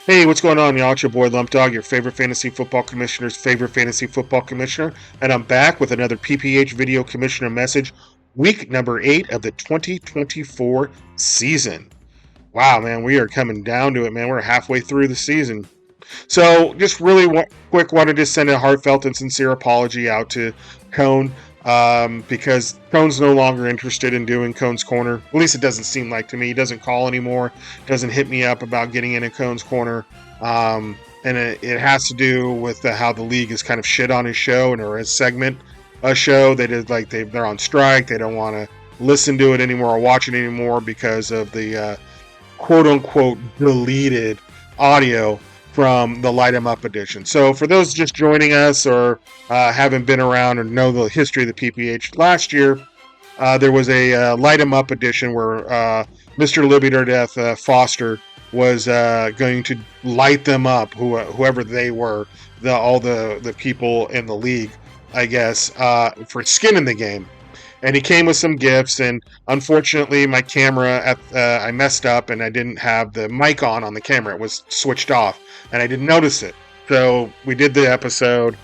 Hey, what's going on, y'all? It's your boy Lump Dog, your favorite fantasy football commissioner's favorite fantasy football commissioner, and I'm back with another PPH video commissioner message, week number 8 of the 2024 season. Wow, man, we are coming down to it, man. We're halfway through the season. So, just really quick, wanted to send a heartfelt and sincere apology out to Cone because Cone's no longer interested in doing Cone's Corner. At least it doesn't seem like to me. He doesn't call anymore, doesn't hit me up about getting into Cone's Corner. And it has to do with how the league is kind of shit on his show and or his segment a show. They did like they're on strike. They don't want to listen to it anymore or watch it anymore because of the quote unquote deleted audio from the Light 'em Up edition. So for those just joining us or haven't been around or know the history of the PPH, last year there was a Light 'em Up edition where Mr. Libby or Death Foster was going to light them up, whoever they were, all the people in the league, I guess, for skin in the game. And he came with some gifts, and unfortunately my camera I messed up and I didn't have the mic on the camera. It was switched off and I didn't notice it. So we did the episode,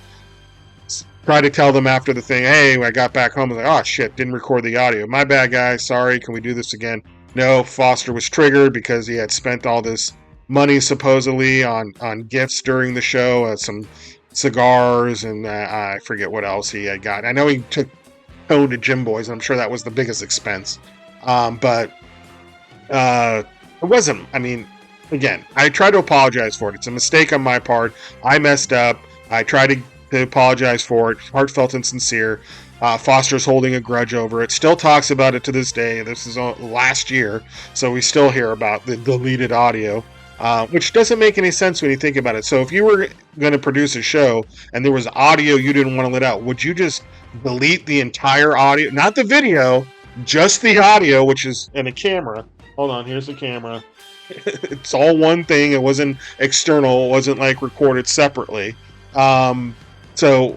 tried to tell them after the thing, hey, I got back home, I was like, oh shit, didn't record the audio. My bad, guys, sorry, can we do this again? No, Foster was triggered because he had spent all this money supposedly on gifts during the show, some cigars, and I forget what else he had got. I know he took Cone to Gym Boys. I'm sure that was the biggest expense. But it wasn't, I mean, again, I try to apologize for it. It's a mistake on my part. I messed up. I tried to apologize for it. Heartfelt and sincere. Foster's holding a grudge over it. Still talks about it to this day. This is last year, so we still hear about the deleted audio. Which doesn't make any sense when you think about it. So if you were going to produce a show and there was audio you didn't want to let out, would you just delete the entire audio? Not the video, just the audio, which is in a camera. Hold on, here's the camera. It's all one thing. It wasn't external. It wasn't like recorded separately. So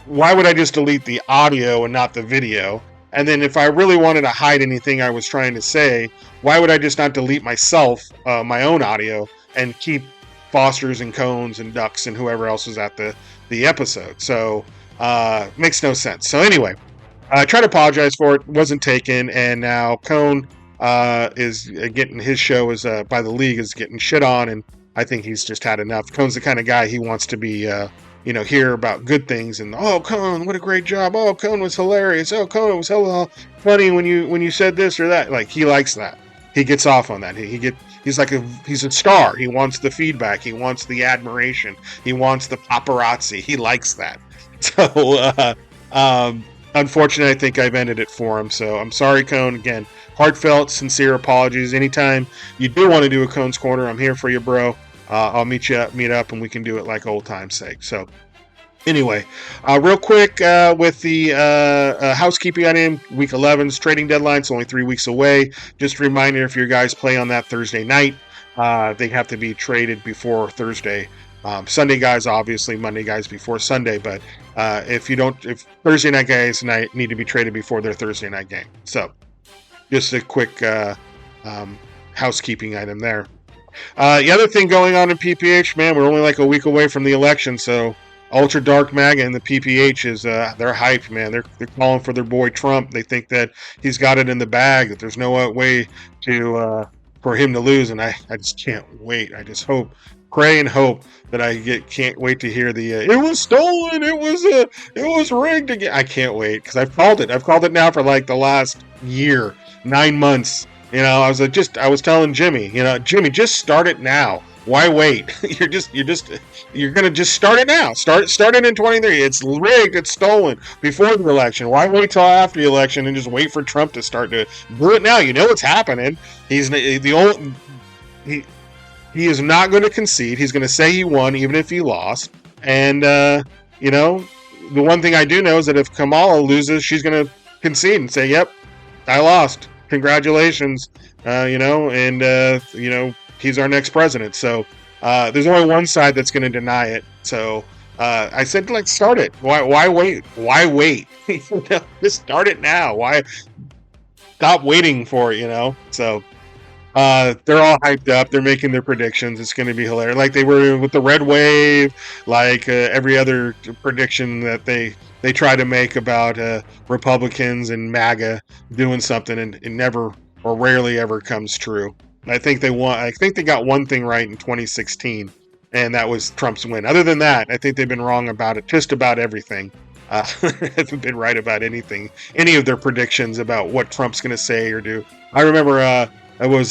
why would I just delete the audio and not the video? And then if I really wanted to hide anything I was trying to say, why would I just not delete myself, my own audio, and keep Fosters and Cones and Ducks and whoever else was at the episode? So makes no sense. So anyway, I tried to apologize for it. Wasn't taken. And now Cone is getting his show is by the league is getting shit on. And I think he's just had enough. Cone's the kind of guy he wants to be hear about good things and oh, Cone, what a great job. Oh, Cone was hilarious. Oh, Cone, it was hella funny when you said this or that. Like, he likes that. He gets off on that. He's a star. He wants the feedback. He wants the admiration. He wants the paparazzi. He likes that. So, unfortunately, I think I've ended it for him. So I'm sorry, Cone. Again, heartfelt, sincere apologies. Anytime you do want to do a Cone's Corner, I'm here for you, bro. I'll meet up, and we can do it like old time's sake. So, anyway, real quick with the housekeeping item, Week 11's trading deadline. It's only 3 weeks away. Just a reminder, if your guys play on that Thursday night, they have to be traded before Thursday. Sunday guys, obviously, Monday guys before Sunday. But if Thursday night guys need to be traded before their Thursday night game. So, just a quick housekeeping item there. The other thing going on in PPH, man, we're only like a week away from the election, so Ultra Dark MAGA and the PPH is they're hyped, man. They're calling for their boy Trump. They think that he's got it in the bag, that there's no way to for him to lose, and I just can't wait. I just pray and hope that can't wait to hear the it was stolen, it was rigged again. I can't wait because I've called it now for like the last year, 9 months. I was telling Jimmy, Jimmy, just start it now. Why wait? you're gonna just start it now. Start it in 23. It's rigged. It's stolen before the election. Why wait till after the election and just wait for Trump to start to do it now? You know what's happening. He is not going to concede. He's going to say he won even if he lost. And the one thing I do know is that if Kamala loses, she's going to concede and say, "Yep, I lost. Congratulations," he's our next president. So there's only one side that's going to deny it. So I said, start it. Why wait? Why wait? Just start it now. Why stop waiting for it? So They're all hyped up. They're making their predictions. It's going to be hilarious. Like they were with the red wave, like every other prediction that they try to make about Republicans and MAGA doing something, and it never or rarely ever comes true. I think they won. I think they got one thing right in 2016, and that was Trump's win. Other than that, I think they've been wrong about it, just about everything. Haven't been right about anything, any of their predictions about what Trump's going to say or do. I remember it was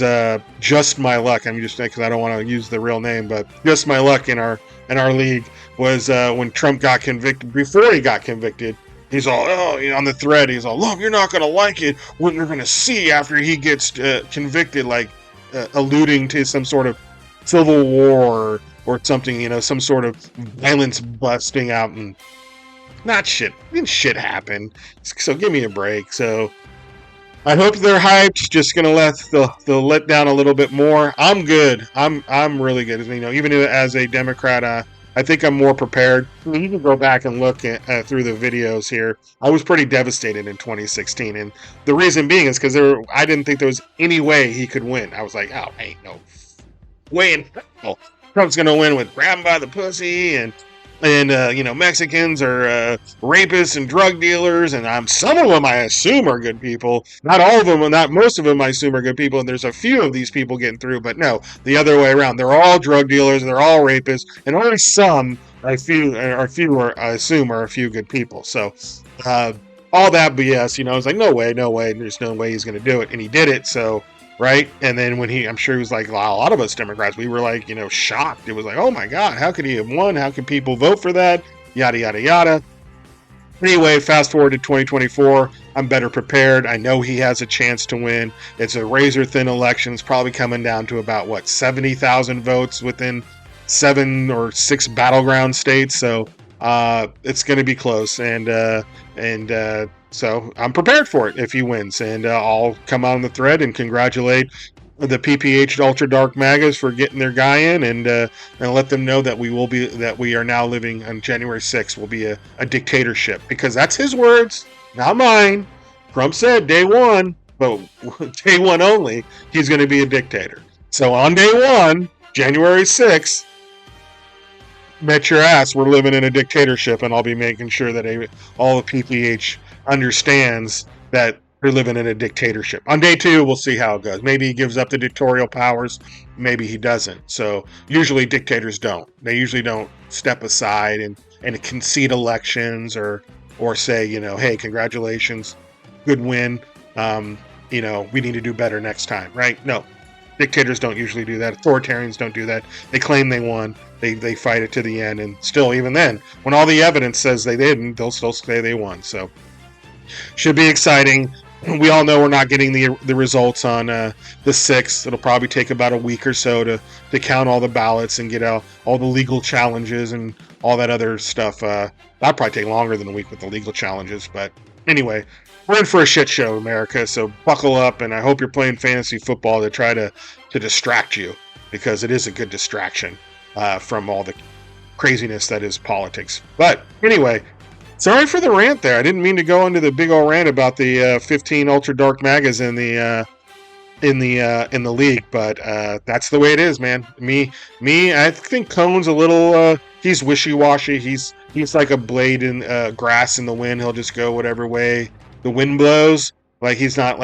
Just My Luck. I'm just because I don't want to use the real name, but Just My Luck in our league was when Trump got convicted. Before he got convicted, he's all on the thread. He's all, "Look, you're not going to like it. What you're going to see after he gets convicted," like alluding to some sort of civil war or something. Some sort of violence busting out and not shit. Didn't shit happen. So give me a break. So I hope they're hyped. Just gonna let they'll let down a little bit more. I'm good. I'm really good. Even as a Democrat, I think I'm more prepared. You can go back and look at through the videos here. I was pretty devastated in 2016, and the reason being is because I didn't think there was any way he could win. I was like, oh, ain't no way in hell Trump's gonna win with grab him by the pussy and Mexicans are rapists and drug dealers, and some of them I assume are good people. Not all of them, not most of them I assume are good people, and there's a few of these people getting through, but no, the other way around. They're all drug dealers, they're all rapists, and only some, I assume are a few good people. So, all that BS, I was like, no way, there's no way he's going to do it, and he did it, so... Right. And then I'm sure he was like, a lot of us Democrats, we were like, shocked. It was like, oh my God, how could he have won? How can people vote for that? Yada, yada, yada. Anyway, fast forward to 2024. I'm better prepared. I know he has a chance to win. It's a razor thin election. It's probably coming down to about 70,000 votes within 7 or 6 battleground states. So it's going to be close. So I'm prepared for it if he wins, and I'll come on the thread and congratulate the PPH Ultra Dark Magas for getting their guy in, and let them know that we are now living on January 6th will be a dictatorship, because that's his words, not mine. Trump said day one, but day one only, he's going to be a dictator. So on day one, January 6th, bet your ass we're living in a dictatorship, and I'll be making sure that all the PPH understands that we're living in a dictatorship. On day 2, we'll see how it goes. Maybe he gives up the dictatorial powers. Maybe he doesn't. So usually dictators don't. They usually don't step aside and concede elections or say, hey, congratulations, good win. We need to do better next time, right? No. Dictators don't usually do that. Authoritarians don't do that. They claim they won. They fight it to the end, and still, even then, when all the evidence says they didn't, they'll still say they won. So, should be exciting. We all know we're not getting the results on the 6th. It'll probably take about a week or so to count all the ballots and get out all the legal challenges and all that other stuff. That'll probably take longer than a week with the legal challenges. But anyway, we're in for a shit show, America. So buckle up, and I hope you're playing fantasy football to try to distract you, because it is a good distraction from all the craziness that is politics. But anyway, sorry for the rant there. I didn't mean to go into the big old rant about the 15 ultra dark magas in the league, but that's the way it is, man. Me. I think Cone's a little. He's wishy-washy. He's like a blade in grass in the wind. He'll just go whatever way the wind blows. Like, he's not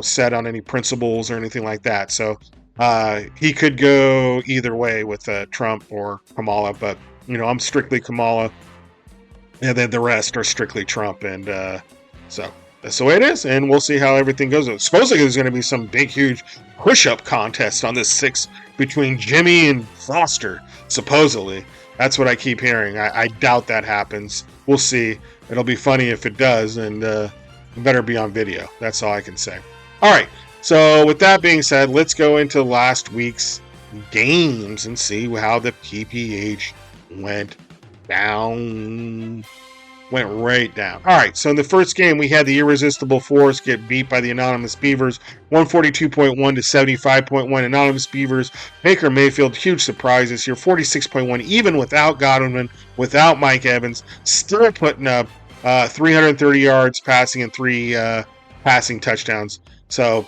set on any principles or anything like that. So he could go either way with Trump or Kamala, but I'm strictly Kamala, and then the rest are strictly Trump, and so that's the way it is, and we'll see how everything goes. Supposedly there's going to be some big, huge push-up contest on this 6 between Jimmy and Foster. Supposedly, that's what I keep hearing. I doubt that happens. We'll see. It'll be funny if it does, and better be on video. That's all I can say. All right. So with that being said, let's go into last week's games and see how the PPH went down. Went right down. All right, so in the first game, we had the Irresistible Force get beat by the Anonymous Beavers, 142.1 to 75.1. Anonymous Beavers, Baker Mayfield, huge surprise this year, 46.1, even without Godwin, without Mike Evans, still putting up 330 yards passing and 3 passing touchdowns. So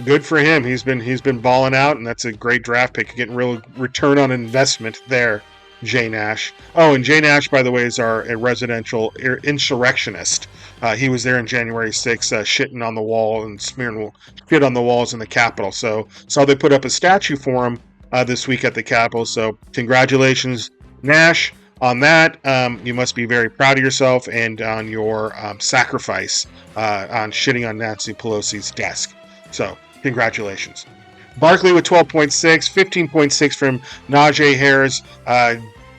Good for him. He's been balling out, and that's a great draft pick. Getting real return on investment there, Jay Nash. Oh, and Jay Nash, by the way, is a residential insurrectionist. He was there in January 6th, shitting on the wall and smearing shit on the walls in the Capitol. So saw they put up a statue for him this week at the Capitol. So congratulations, Nash, on that. You must be very proud of yourself and on your sacrifice on shitting on Nancy Pelosi's desk. So congratulations. Barkley with 12.6, 15.6 from Najee Harris,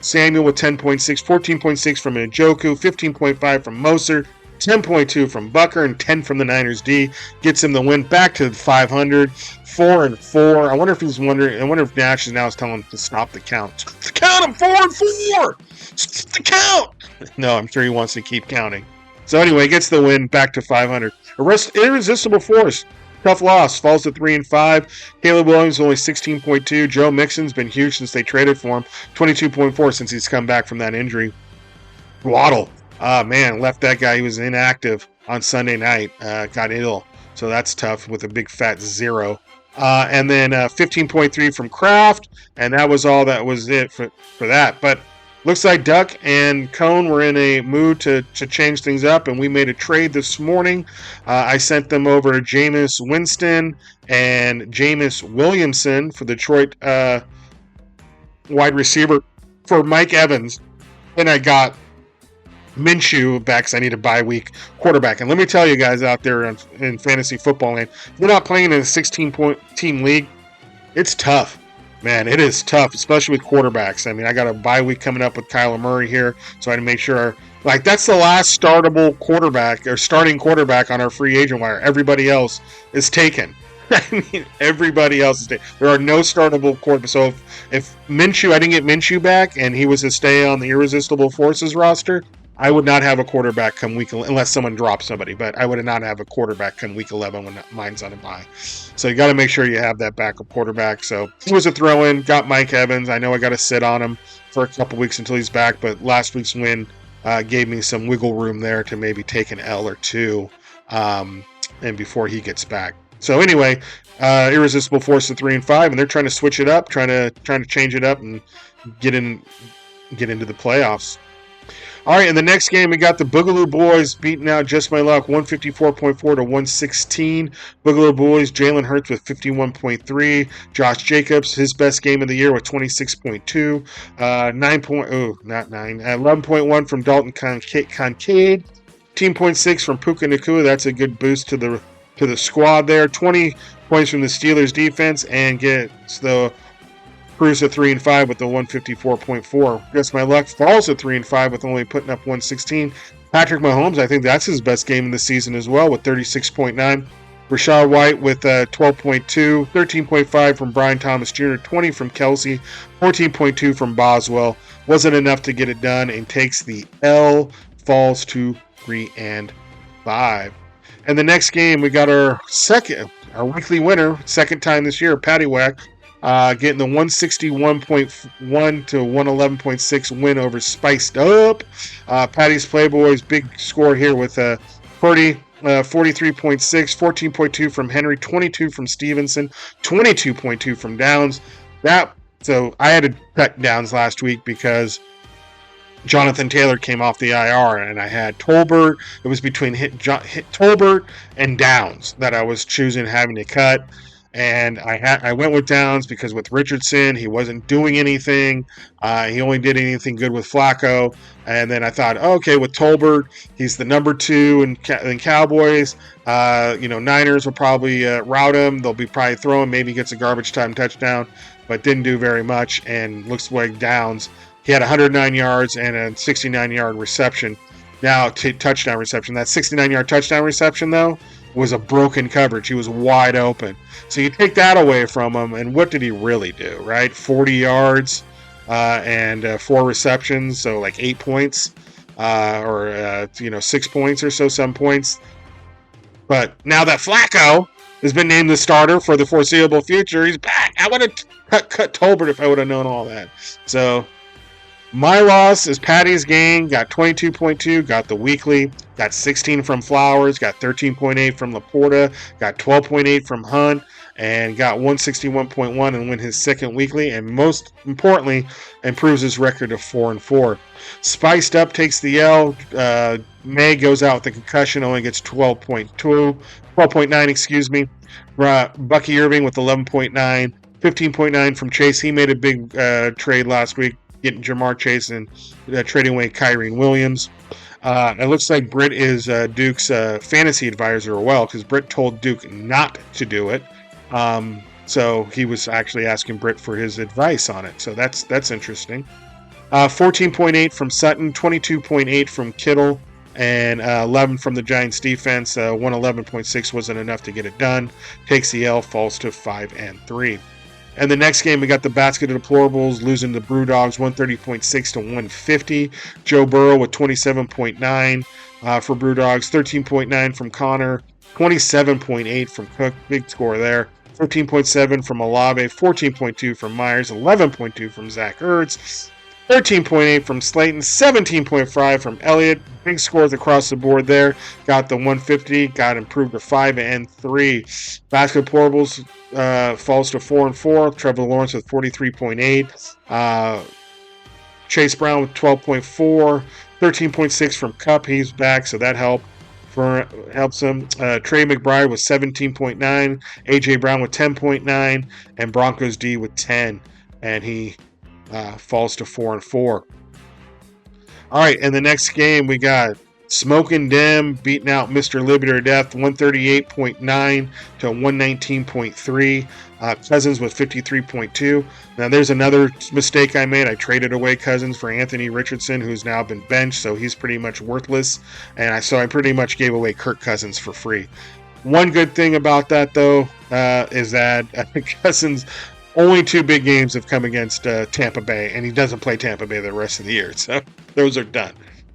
Samuel with 10.6, 14.6 from Njoku, 15.5 from Moser, 10.2 from Bucker, and 10 from the Niners D. Gets him the win back to 500, 4-4. I wonder if Nash is now telling him to stop the count. Count him, 4-4! Stop the count! No, I'm sure he wants to keep counting. So anyway, gets the win back to 500. Irresistible Force. Tough loss. Falls to 3-5. Caleb Williams only 16.2. Joe Mixon's been huge since they traded for him. 22.4 since he's come back from that injury. Waddle. Man, left that guy. He was inactive on Sunday night. Got ill. So that's tough with a big fat 0. And then 15.3 from Kraft. And that was all that was it for that. But looks like Duck and Cone were in a mood to change things up, and we made a trade this morning. I sent them over Jameis Winston and Jameis Williamson for Detroit wide receiver for Mike Evans, and I got Minshew back because I need a bye week quarterback. And let me tell you guys out there in fantasy football land, if you're not playing in a 16-point team league, it's tough. Man, it is tough, especially with quarterbacks. I mean, I got a bye week coming up with Kyler Murray here, so I had to make sure, like, that's the last starting quarterback on our free agent wire. Everybody else is taken. I mean, everybody else is taken. There are no startable quarterbacks. So if Minshew, I didn't get Minshew back, and he was to stay on the Irresistible Forces roster, I would not have a quarterback come week 11, unless someone drops somebody, but I would not have a quarterback come week 11 when mine's on a bye. So you got to make sure you have that backup quarterback. So he was a throw-in, got Mike Evans. I know I got to sit on him for a couple weeks until he's back, but last week's win gave me some wiggle room there to maybe take an L or two and before he gets back. So anyway, Irresistible Force to 3-5, and they're trying to switch it up, trying to change it up and get into the playoffs. All right, in the next game, we got the Boogaloo Boys beating out Just My Luck, 154.4 to 116. Boogaloo Boys, Jalen Hurts with 51.3. Josh Jacobs, his best game of the year with 26.2. 11.1 from Dalton Kincaid. 15.6 from Puka Nacua. That's a good boost to the squad there. 20 points from the Steelers defense and gets the Cruise at 3-5 with the 154.4. Just My Luck falls at 3-5 with only putting up 116. Patrick Mahomes, I think that's his best game in the season as well with 36.9. Rachaad White with 12.2, 13.5 from Brian Thomas Jr., 20 from Kelsey, 14.2 from Boswell. Wasn't enough to get it done and takes the L, falls to 3-5. And the next game, we got our weekly winner, second time this year, Paddywhack. Getting the 161.1 to 111.6 win over Spiced Up. Patty's Playboys, big score here with 43.6, 14.2 from Henry, 22 from Stevenson, 22.2 from Downs. So I had to cut Downs last week because Jonathan Taylor came off the IR, and I had Tolbert. It was between hit Tolbert and Downs that I was choosing having to cut. And I went with Downs because with Richardson, he wasn't doing anything. He only did anything good with Flacco. And then I thought, okay, with Tolbert, he's the number 2 in Cowboys. Niners will probably route him. They'll be probably throwing. Maybe gets a garbage time touchdown, but didn't do very much. And looks like Downs, he had 109 yards and a 69-yard reception. Now, touchdown reception. That 69-yard touchdown reception, though, was a broken coverage. He was wide open. So you take that away from him, and what did he really do, right? 40 yards and 4 receptions, so like 8 points or 6 points or so, 7 points. But now that Flacco has been named the starter for the foreseeable future, he's back. I would have cut Tolbert if I would have known all that. So my loss is Patty's gain, got 22.2, got the weekly. Got 16 from Flowers, got 13.8 from Laporta, got 12.8 from Hunt, and got 161.1 and win his second weekly, and most importantly, improves his record to 4-4. Spiced Up takes the L. May goes out with the concussion, only gets 12.9, excuse me. Bucky Irving with 11.9, 15.9 from Chase. He made a big trade last week, getting Jamar Chase and trading away Kyrie Williams. It looks like Britt is Duke's fantasy advisor as well, because Britt told Duke not to do it. So he was actually asking Britt for his advice on it. So that's interesting. 14.8 from Sutton, 22.8 from Kittle, and 11 from the Giants defense. 111.6 wasn't enough to get it done. Takes the L, falls to 5-3. And the next game, we got the basket of deplorables losing the Brewdogs 130.6 to 150. Joe Burrow with 27.9 for Brewdogs, 13.9 from Connor, 27.8 from Cook, big score there. 15.7 from Olave, 14.2 from Myers, 11.2 from Zach Ertz, 13.8 from Slayton, 17.5 from Elliott. Big scores across the board there. Got the 150, got improved to 5-3. Basket deplorables falls to 4-4. Trevor Lawrence with 43.8. Chase Brown with 12.4. 13.6 from Kupp. He's back, so that helps him. Trey McBride with 17.9. AJ Brown with 10.9. And Broncos D with 10. And he falls to 4-4. All right, in the next game, we got Smoking Dim beating out Mr. Liberty or Death, 138.9 to 119.3. Cousins with 53.2. Now, there's another mistake I made. I traded away Cousins for Anthony Richardson, who's now been benched, so he's pretty much worthless. And I pretty much gave away Kirk Cousins for free. One good thing about that, though, is that Cousins only 2 big games have come against Tampa Bay, and he doesn't play Tampa Bay the rest of the year. So those are done.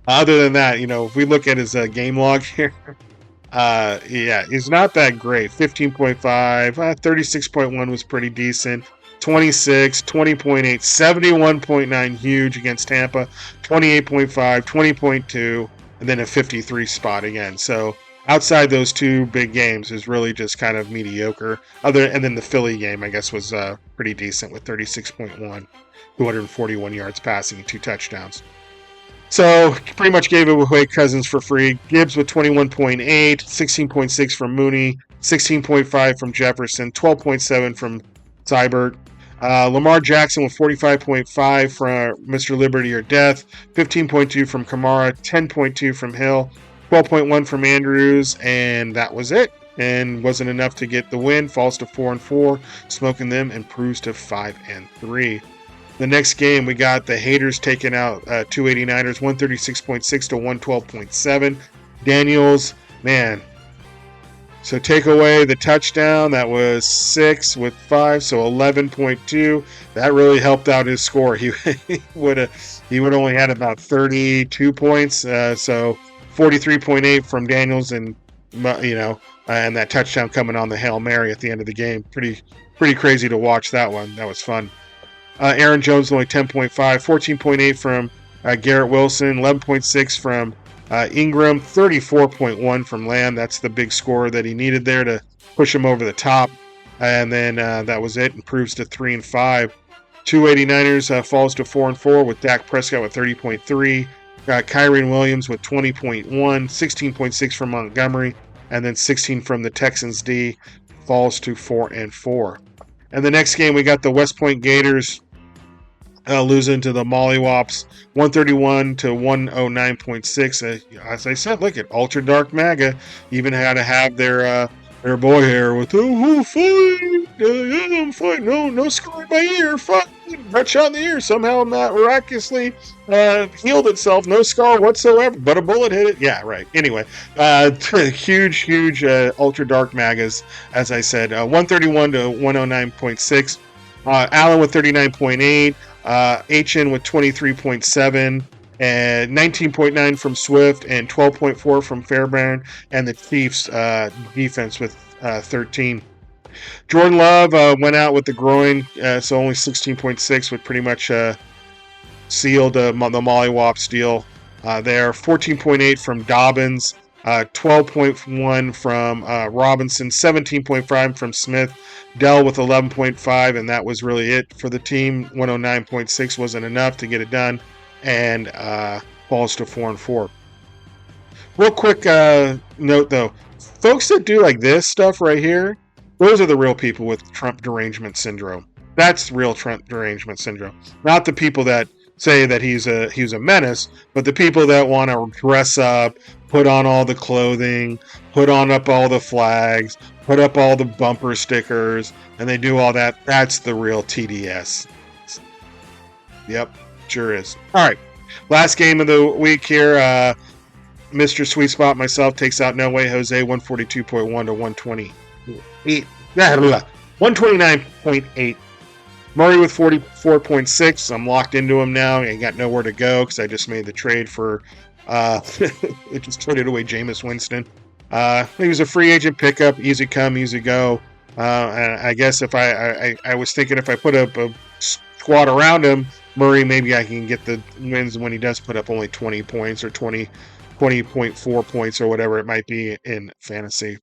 Other than that, if we look at his game log here, he's not that great. 15.5, 36.1 was pretty decent. 26, 20.8, 71.9 huge against Tampa, 28.5, 20.2, and then a 53 spot again. So outside those 2 big games is really just kind of mediocre. And then the Philly game, I guess, was pretty decent with 36.1, 241 yards passing, 2 touchdowns. So pretty much gave away Cousins for free. Gibbs with 21.8, 16.6 from Mooney, 16.5 from Jefferson, 12.7 from Seibert. Lamar Jackson with 45.5 from Mr. Liberty or Death, 15.2 from Kamara, 10.2 from Hill, 12.1 from Andrews, and that was it. And wasn't enough to get the win. Falls to 4-4. Smoking them improves to 5-3. The next game, we got the Haters taking out 289ers, 136.6 to 112.7. Daniels, man. So take away the touchdown. That was 6 with 5, so 11.2. That really helped out his score. He would only had about 32 points. So 43.8 from Daniels, and and that touchdown coming on the Hail Mary at the end of the game. Pretty crazy to watch that one. That was fun. Aaron Jones only 10.5, 14.8 from Garrett Wilson, 11.6 from Ingram, 34.1 from Lamb. That's the big score that he needed there to push him over the top. And then that was it. Improves to 3-5. 289ers falls to 4-4 with Dak Prescott with 30.3. Kyrie Williams with 20.1, 16.6 from Montgomery, and then 16 from the Texans D. Falls to 4-4. And the next game, we got the West Point Gators losing to the Mollywops, 131 to 109.6. As I said, look at Ultra Dark MAGA. Even had to have their boy here with I'm fine. No scar in my ear. Fuck, got shot in the ear. Somehow not miraculously healed itself. No scar whatsoever, but a bullet hit it. Yeah, right. Anyway, huge Ultra Dark MAGAs. As I said, 131 to 109.6. Allen with 39.8. HN with 23.7. And 19.9 from Swift and 12.4 from Fairbairn, and the Chiefs defense with 13. Jordan Love went out with the groin, so only 16.6 would pretty much sealed the Mollywops deal. there. 14.8 from Dobbins, 12.1 from Robinson, 17.5 from Smith, Dell with 11.5, and that was really it for the team. 109.6 wasn't enough to get it done, and falls to 4-4. Real quick note though, folks that do like this stuff right here, those are the real people with Trump derangement syndrome. That's real Trump derangement syndrome, not the people that say that he's a menace, but the people that want to dress up, put on all the clothing, put on up all the flags, put up all the bumper stickers, and they do all that. That's the real TDS. Yep, sure is. All right, last game of the week here. Mr. Sweet Spot myself takes out No Way Jose 142.1 to 128. 129.8. Murray with 44.6. I'm locked into him now. I got nowhere to go because I just made the trade for it just traded away Jameis Winston. He was a free agent pickup, easy come, easy go. And I guess if I was thinking if I put up a squad around him, Murray, maybe I can get the wins when he does put up only 20 points or 20.4 points or whatever it might be in fantasy.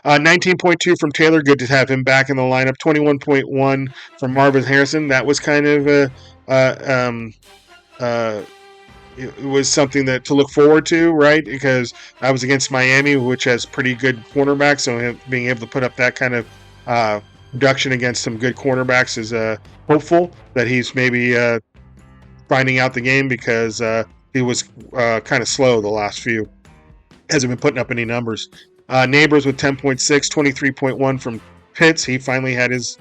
19.2 from Taylor. Good to have him back in the lineup. 21.1 from Marvin Harrison. That was kind of it was something that to look forward to, right? Because I was against Miami, which has pretty good cornerbacks, so him being able to put up that kind of production against some good cornerbacks is hopeful that he's maybe finding out the game because he was kind of slow the last few. Hasn't been putting up any numbers. Neighbors with 10.6, 23.1 from Pitts. He finally had his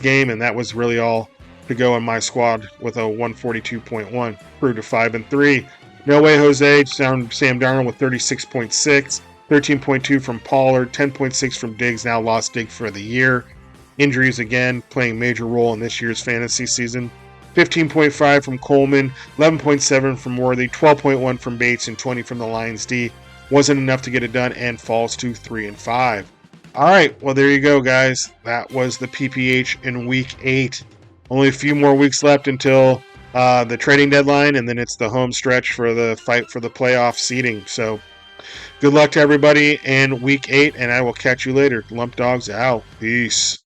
game, and that was really all to go in my squad with a 142.1. Grew to 5-3. No Way Jose, Sam Darnold with 36.6, 13.2 from Pollard, 10.6 from Diggs. Now lost Diggs for the year. Injuries again playing major role in this year's fantasy season. 15.5 from Coleman, 11.7 from Worthy, 12.1 from Bates, and 20 from the Lions D. Wasn't enough to get it done and falls to 3-5. All right, well, there you go, guys. That was the PPH in Week 8. Only a few more weeks left until the trading deadline, and then it's the home stretch for the fight for the playoff seeding. So good luck to everybody in Week 8, and I will catch you later. Lump Dogs out. Peace.